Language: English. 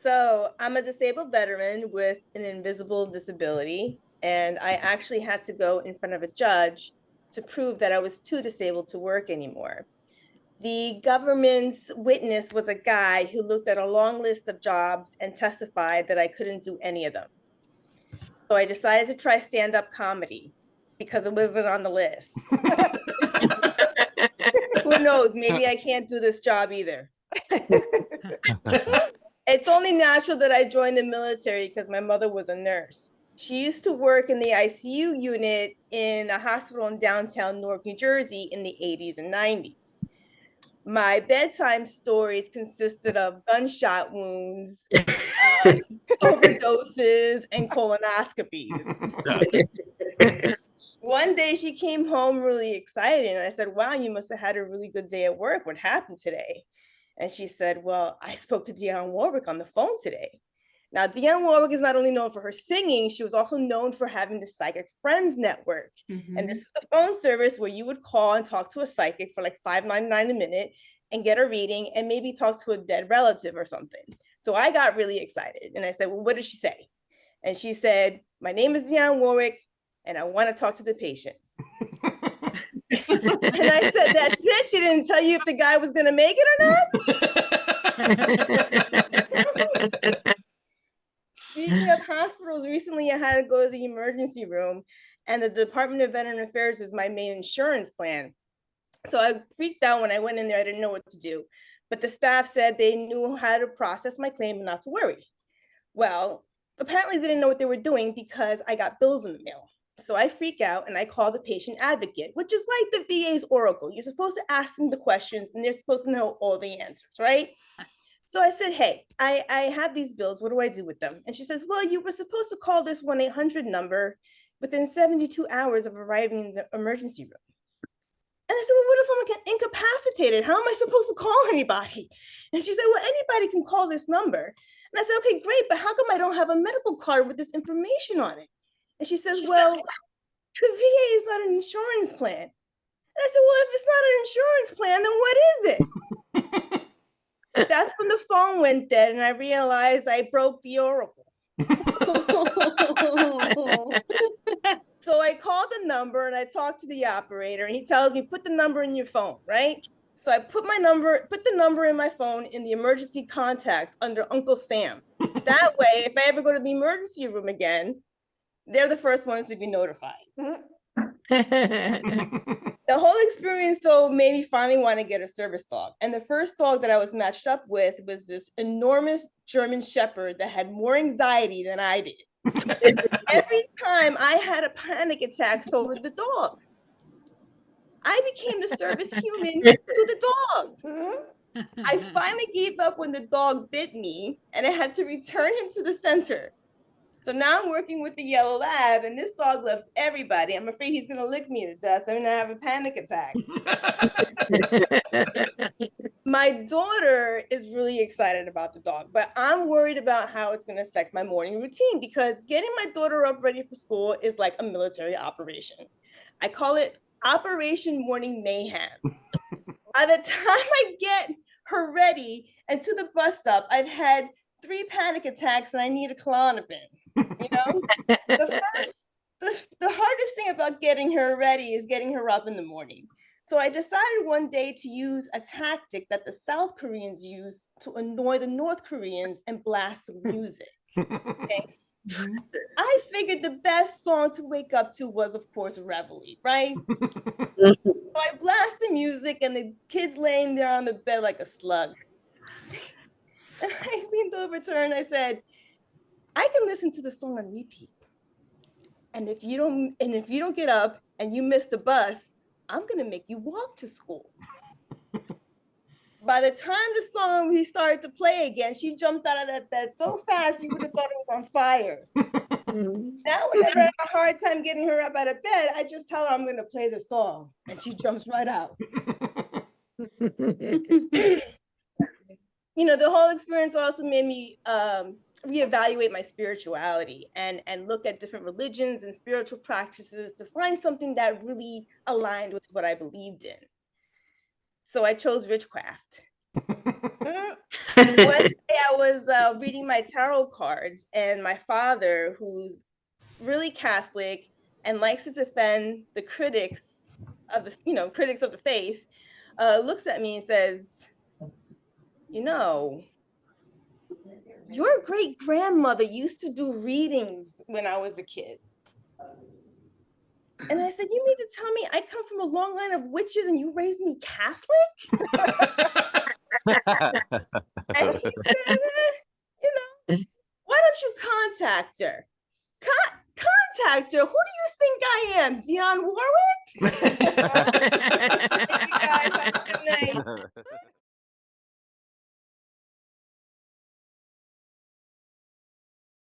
So I'm a disabled veteran with an invisible disability, and I actually had to go in front of a judge to prove that I was too disabled to work anymore. The government's witness was a guy who looked at a long list of jobs and testified that I couldn't do any of them. So I decided to try stand-up comedy because it wasn't on the list. Who knows? Maybe I can't do this job either. It's only natural that I joined the military because my mother was a nurse. She used to work in the ICU unit in a hospital in downtown Newark, New Jersey in the 80s and 90s. My bedtime stories consisted of gunshot wounds, overdoses, and colonoscopies. One day she came home really excited, and I said, wow, you must have had a really good day at work. What happened today? And she said, well, I spoke to Dionne Warwick on the phone today. Now, Dionne Warwick is not only known for her singing, she was also known for having the Psychic Friends Network. And this was a phone service where you would call and talk to a psychic for like $5.99 a minute and get a reading and maybe talk to a dead relative or something. So I got really excited and I said, well, what did she say? And she said, my name is Dionne Warwick and I want to talk to the patient. And I said, that's it? She didn't tell you if the guy was going to make it or not? Speaking of hospitals, recently I had to go to the emergency room, and the Department of Veteran Affairs is my main insurance plan. So I freaked out when I went in there. I didn't know what to do. But the staff said they knew how to process my claim and not to worry. Well, apparently they didn't know what they were doing because I got bills in the mail. So I freak out and I call the patient advocate, which is like the VA's oracle. You're supposed to ask them the questions and they're supposed to know all the answers, right? So I said, hey, I have these bills. What do I do with them? And she says, well, you were supposed to call this 1-800 number within 72 hours of arriving in the emergency room. And I said, well, what if I'm incapacitated? How am I supposed to call anybody? And she said, well, anybody can call this number. And I said, okay, great, but how come I don't have a medical card with this information on it? And she says, well, the VA is not an insurance plan. And I said, well, if it's not an insurance plan, then what is it? That's when the phone went dead and I realized I broke the oracle. So I called the number and I talked to the operator and he tells me, put the number in your phone, right? So I put the number in my phone in the emergency contacts under Uncle Sam. That way, if I ever go to the emergency room again, they're the first ones to be notified. The whole experience, though, made me finally want to get a service dog. And the first dog that I was matched up with was this enormous German Shepherd that had more anxiety than I did. Every time I had a panic attack, so did the dog. I became the service human to the dog. I finally gave up when the dog bit me and I had to return him to the center. So now I'm working with the yellow lab and this dog loves everybody. I'm afraid he's going to lick me to death. I'm going to have a panic attack. My daughter is really excited about the dog, but I'm worried about how it's going to affect my morning routine because getting my daughter up ready for school is like a military operation. I call it Operation Morning Mayhem. By the time I get her ready and to the bus stop, I've had 3 panic attacks and I need a Klonopin. You know, the hardest thing about getting her ready is getting her up in the morning. So I decided one day to use a tactic that the South Koreans use to annoy the North Koreans and blast some music. Okay. I figured the best song to wake up to was, of course, Reveille, right? So I blast the music and the kid's laying there on the bed like a slug. And I leaned over to her and I said, I can listen to the song on repeat. And if you don't get up and you miss the bus, I'm gonna make you walk to school. By the time the song restarted to play again, she jumped out of that bed so fast you would have thought it was on fire. Now, whenever I have a hard time getting her up out of bed, I just tell her I'm gonna play the song, and she jumps right out. You know, the whole experience also made me reevaluate my spirituality and look at different religions and spiritual practices to find something that really aligned with what I believed in. So I chose witchcraft. One day I was reading my tarot cards, and my father, who's really Catholic and likes to defend the critics of the faith, looks at me and says, you know, your great grandmother used to do readings when I was a kid. And I said, you mean to tell me I come from a long line of witches and you raised me Catholic? And he said, you know, why don't you contact her? Contact her. Who do you think I am? Dionne Warwick? Thank you guys. Have a good night.